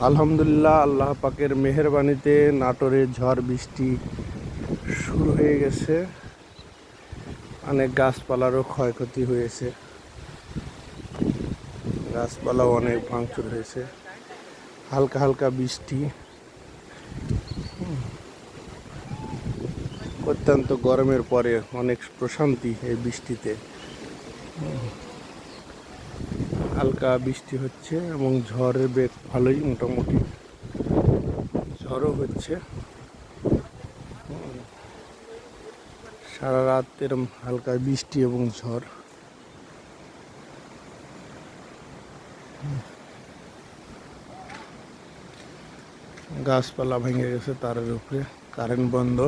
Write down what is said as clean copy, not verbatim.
আলহামদুলিল্লাহ, আল্লাহ পাকের মেহেরবানিতে নাটোরে ঝড় বৃষ্টি শুরু হয়ে গেছে। অনেক গাছপালারও ক্ষয়ক্ষতি হয়েছে, গাছপালাও অনেক ভাঙচুর হয়েছে। হালকা হালকা বৃষ্টি, অত্যন্ত গরমের পরে অনেক প্রশান্তি এই বৃষ্টিতে। হালকা বৃষ্টি হচ্ছে এবং ঝড়ের বেগ ভালোই, মোটামুটি ঝড়ও হচ্ছে। সারা রাত এরম হালকা বৃষ্টি এবং ঝড়। গাছপালা ভেঙে গেছে তারের উপরে, কারেন্ট বন্ধ।